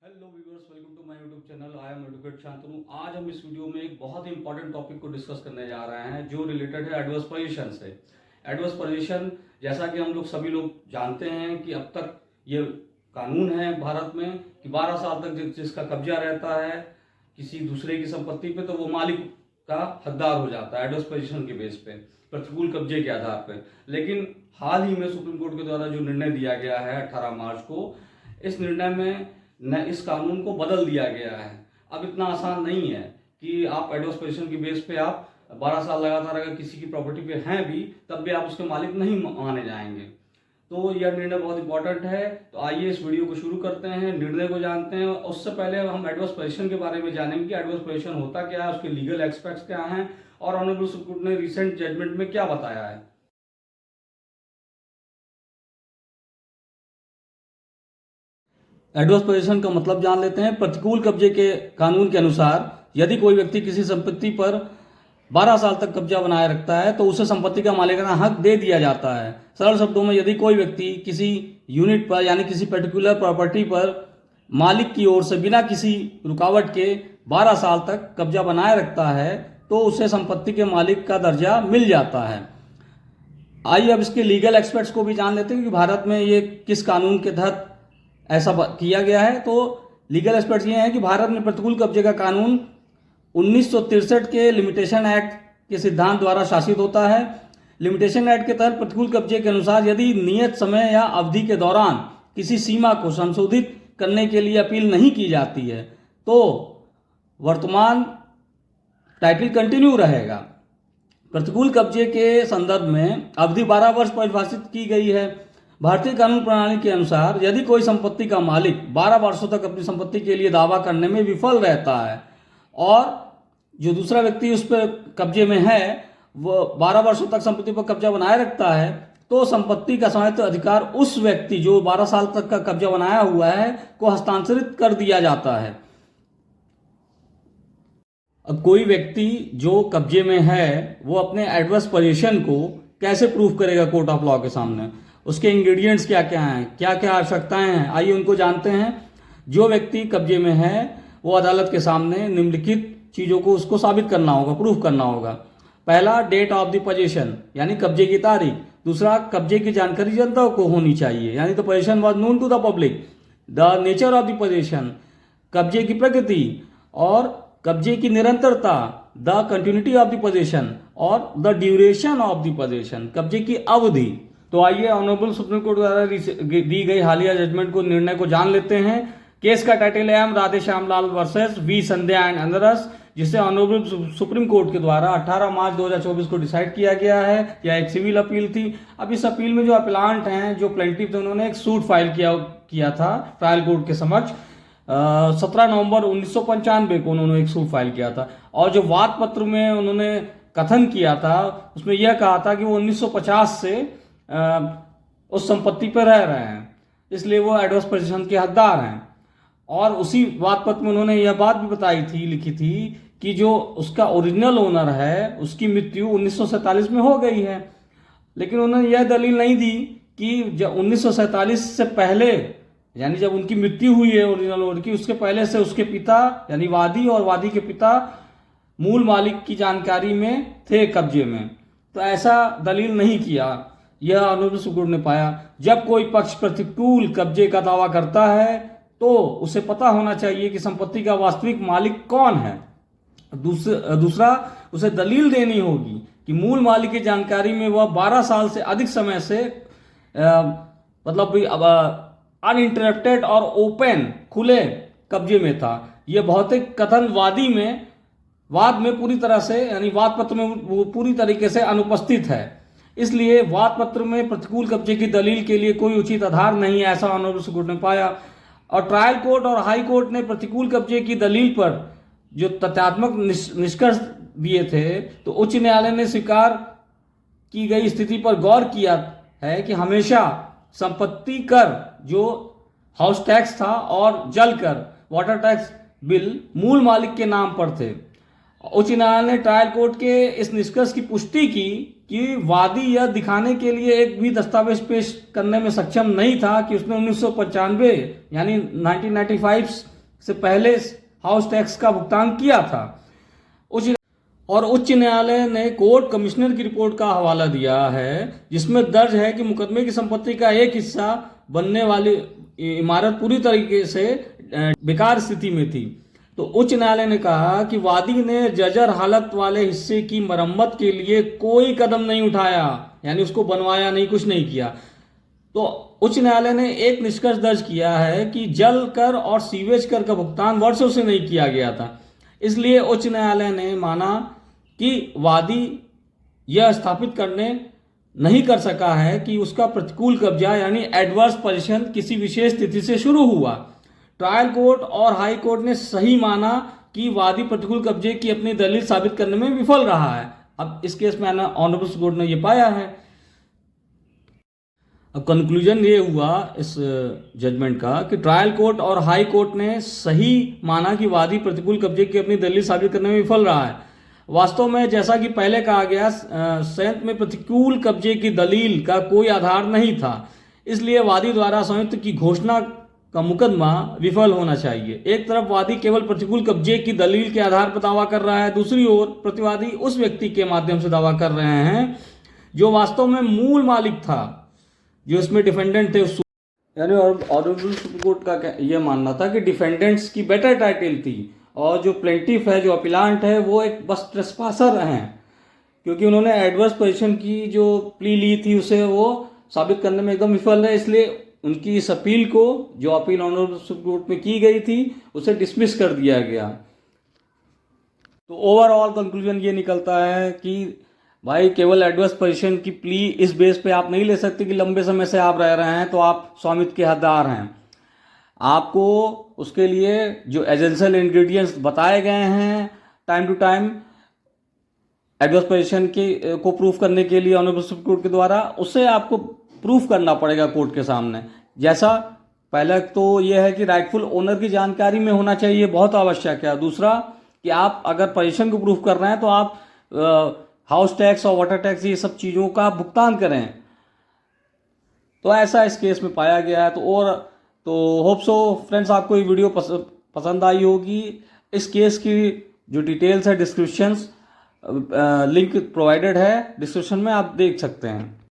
Hello viewers, welcome to my YouTube channel. I am advocate Shantanu. आज हम इस video में एक बहुत ही इंपॉर्टेंट टॉपिक को डिस्कस करने जा रहे हैं जो रिलेटेड है एडवर्स पोजीशन से। एडवर्स पोजीशन, जैसा कि हम लोग सभी लोग जानते हैं कि अब तक ये कानून है भारत में कि 12 साल तक जिसका कब्जा रहता है किसी दूसरे की संपत्ति पे, तो वो मालिक का हकदार हो जाता है एडवर्स पोजीशन के बेस पे, प्रतिकूल कब्जे के आधार पर। लेकिन हाल ही में सुप्रीम कोर्ट के द्वारा जो निर्णय दिया गया है 18 मार्च को, इस निर्णय में न इस कानून को बदल दिया गया है। अब इतना आसान नहीं है कि आप एडवर्स पोजीशन की बेस पे आप 12 साल लगातार अगर किसी की प्रॉपर्टी पे हैं भी, तब भी आप उसके मालिक नहीं माने जाएंगे। तो यह निर्णय बहुत इंपॉर्टेंट है। तो आइए इस वीडियो को शुरू करते हैं, निर्णय को जानते हैं। उससे पहले हम एडवर्स पोजीशन के बारे में जानेंगे कि एडवर्स पोजीशन होता क्या है, उसके लीगल एस्पेक्ट्स क्या हैं और ऑनरेबल सुप्रीम कोर्ट ने रिसेंट जजमेंट में क्या बताया है। एडवर्स पोजीशन का मतलब जान लेते हैं। प्रतिकूल कब्जे के कानून के अनुसार यदि कोई व्यक्ति किसी संपत्ति पर 12 साल तक कब्जा बनाए रखता है तो उसे संपत्ति का मालिकाना हक दे दिया जाता है। सरल शब्दों में, यदि कोई व्यक्ति किसी यूनिट पर यानी किसी पर्टिकुलर प्रॉपर्टी पर मालिक की ओर से बिना किसी रुकावट के 12 साल तक कब्जा बनाए रखता है तो उसे संपत्ति के मालिक का दर्जा मिल जाता है। आइए अब इसके लीगल एक्सपर्ट्स को भी जान लेते हैं कि भारत में ये किस कानून के तहत ऐसा किया गया है। तो लीगल एक्सपर्ट्स ये हैं कि भारत में प्रतिकूल कब्जे का कानून 1963 के लिमिटेशन एक्ट के सिद्धांत द्वारा शासित होता है। लिमिटेशन एक्ट के तहत प्रतिकूल कब्जे के अनुसार यदि नियत समय या अवधि के दौरान किसी सीमा को संशोधित करने के लिए अपील नहीं की जाती है तो वर्तमान टाइटल कंटिन्यू रहेगा। प्रतिकूल कब्जे के संदर्भ में अवधि 12 वर्ष परिभाषित की गई है। भारतीय कानून प्रणाली के अनुसार यदि कोई संपत्ति का मालिक 12 वर्षों तक अपनी संपत्ति के लिए दावा करने में विफल रहता है और जो दूसरा व्यक्ति उस पर कब्जे में है वो 12 वर्षों तक संपत्ति पर कब्जा बनाए रखता है, तो संपत्ति का स्वामित्व अधिकार उस व्यक्ति जो 12 साल तक का कब्जा बनाया हुआ है को हस्तांतरित कर दिया जाता है। अब कोई व्यक्ति जो कब्जे में है वो अपने एडवर्स पोजीशन को कैसे प्रूव करेगा कोर्ट ऑफ लॉ के सामने, उसके इंग्रेडिएंट्स क्या क्या हैं, क्या क्या आवश्यकताएं हैं, आइए उनको जानते हैं। जो व्यक्ति कब्जे में है वो अदालत के सामने निम्नलिखित चीज़ों को उसको साबित करना होगा, प्रूफ करना होगा। पहला, डेट ऑफ द पोजीशन यानी कब्जे की तारीख। दूसरा, कब्जे की जानकारी जनता को होनी चाहिए यानी the position was known to the public. The nature of the position, कब्जे की प्रकृति और कब्जे की निरंतरता। The continuity of the position और the duration of the position, कब्जे की अवधि। तो आइए ऑनरेबल सुप्रीम कोर्ट द्वारा दी गई हालिया जजमेंट को, निर्णय को जान लेते हैं। केस का टाइटल है M Radheshyam Lal versus V Sandhya and others, जिसे ऑनरेबल सुप्रीम कोर्ट के द्वारा 18 मार्च 2024 को डिसाइड किया गया है। यह एक सिविल अपील थी। अब इस अपील में जो अपीलांट हैं, जो प्लेंटिफ थे, उन्होंने एक सूट फाइल किया था ट्रायल कोर्ट के समक्ष। 17 नवंबर 1995 को उन्होंने एक सूट फाइल किया था और जो वाद पत्र में उन्होंने कथन किया था उसमें यह कहा था कि वो 1950 से उस संपत्ति पर रह रहे हैं, इसलिए वो एडवर्स पोजीशन के हकदार हैं। और उसी वाद पत्र में उन्होंने यह बात भी बताई थी, लिखी थी कि जो उसका ओरिजिनल ओनर है उसकी मृत्यु 1947 में हो गई है। लेकिन उन्होंने यह दलील नहीं दी कि जब 1947 से पहले यानी जब उनकी मृत्यु हुई है ओरिजिनल ओनर की, उसके पहले से उसके पिता यानी वादी और वादी के पिता मूल मालिक की जानकारी में थे कब्जे में। तो ऐसा दलील नहीं किया, यह ऑनरेबल सुप्रीम कोर्ट ने पाया। जब कोई पक्ष प्रतिकूल कब्जे का दावा करता है तो उसे पता होना चाहिए कि संपत्ति का वास्तविक मालिक कौन है। दूसरा, उसे दलील देनी होगी कि मूल मालिक की जानकारी में वह 12 साल से अधिक समय से मतलब अनइंटरप्टेड और ओपन खुले कब्जे में था। यह भौतिक कथन वाद में पूरी तरह से यानी वाद पत्र में वो पूरी तरीके से अनुपस्थित है। इसलिए वाद पत्र में प्रतिकूल कब्जे की दलील के लिए कोई उचित आधार नहीं है, ऐसा ऑनरेबल सुप्रीम कोर्ट ने पाया। और ट्रायल कोर्ट और हाई कोर्ट ने प्रतिकूल कब्जे की दलील पर जो तथ्यात्मक निष्कर्ष दिए थे, तो उच्च न्यायालय ने स्वीकार की गई स्थिति पर गौर किया है कि हमेशा संपत्ति कर जो हाउस टैक्स था और जल कर वाटर टैक्स बिल मूल मालिक के नाम पर थे। उच्च न्यायालय ने ट्रायल कोर्ट के इस निष्कर्ष की पुष्टि की कि वादी यह दिखाने के लिए एक भी दस्तावेज पेश करने में सक्षम नहीं था कि उसने 1995 यानी 1995 से पहले हाउस टैक्स का भुगतान किया था। उच्च न्यायालय ने कोर्ट कमिश्नर की रिपोर्ट का हवाला दिया है जिसमें दर्ज है कि मुकदमे की संपत्ति का एक हिस्सा बनने वाली इमारत पूरी तरीके से बेकार स्थिति में थी। तो उच्च न्यायालय ने कहा कि वादी ने जर्जर हालत वाले हिस्से की मरम्मत के लिए कोई कदम नहीं उठाया, यानी उसको बनवाया नहीं, कुछ नहीं किया। तो उच्च न्यायालय ने एक निष्कर्ष दर्ज किया है कि जल कर और सीवेज कर का भुगतान वर्षों से नहीं किया गया था। इसलिए उच्च न्यायालय ने माना कि वादी यह स्थापित करने नहीं कर सका है कि उसका प्रतिकूल कब्जा यानी एडवर्स पोजीशन किसी विशेष तिथि से शुरू हुआ। ट्रायल कोर्ट और हाई कोर्ट ने सही माना कि वादी प्रतिकूल कब्जे की अपनी दलील साबित करने में विफल रहा है। अब इस केस में ऑनरेबल सुप्रीम कोर्ट ने यह पाया है। अब कंक्लूजन ये हुआ इस जजमेंट का कि ट्रायल कोर्ट और हाई कोर्ट ने सही माना कि वादी प्रतिकूल कब्जे की अपनी दलील साबित करने में विफल रहा है। वास्तव में जैसा कि पहले कहा गया, संयुक्त में प्रतिकूल कब्जे की दलील का कोई आधार नहीं था, इसलिए वादी द्वारा संयुक्त की घोषणा का मुकदमा विफल होना चाहिए। एक तरफ वादी केवल प्रतिकूल कब्जे की दलील के आधार पर दावा कर रहा है, दूसरी ओर प्रतिवादी उस व्यक्ति के माध्यम से दावा कर रहे हैं जो वास्तव में मूल मालिक था, जो इसमें डिफेंडेंट थे। यानी ऑनरेबल सुप्रीम कोर्ट का यह मानना था कि डिफेंडेंट्स की बेटर टाइटल थी और जो प्लेंटिफ है, जो अपीलांट है, वो एक बस ट्रेसपासर हैं, क्योंकि उन्होंने एडवर्स पोजीशन की जो प्ली ली थी उसे वो साबित करने में एकदम विफल है। इसलिए उनकी इस अपील को, जो अपील ऑनरेबल सुप्रीम कोर्ट में की गई थी, उसे डिसमिस कर दिया गया। तो ओवरऑल कंक्लूजन ये निकलता है कि भाई केवल एडवर्स पोजीशन की प्ली इस बेस पे आप नहीं ले सकते कि लंबे समय से आप रह रहे हैं तो आप स्वामित्व के हकदार हैं। आपको उसके लिए जो एजेंशियल इंग्रेडिएंट्स बताए गए हैं time to time adverse position को प्रूफ करने के लिए ऑनरेबल सुप्रीम कोर्ट के द्वारा, उसे आपको प्रूफ करना पड़ेगा कोर्ट के सामने। जैसा पहला तो यह है कि राइटफुल ओनर की जानकारी में होना चाहिए, बहुत आवश्यक है। दूसरा कि आप अगर पोजीशन को प्रूफ कर रहे हैं तो आप हाउस टैक्स और वाटर टैक्स ये सब चीज़ों का भुगतान करें। तो ऐसा इस केस में पाया गया है। तो होप सो फ्रेंड्स आपको ये वीडियो पसंद आई होगी। इस केस की जो डिटेल्स है, डिस्क्रिप्शंस लिंक प्रोवाइडेड है डिस्क्रिप्शन में, आप देख सकते हैं।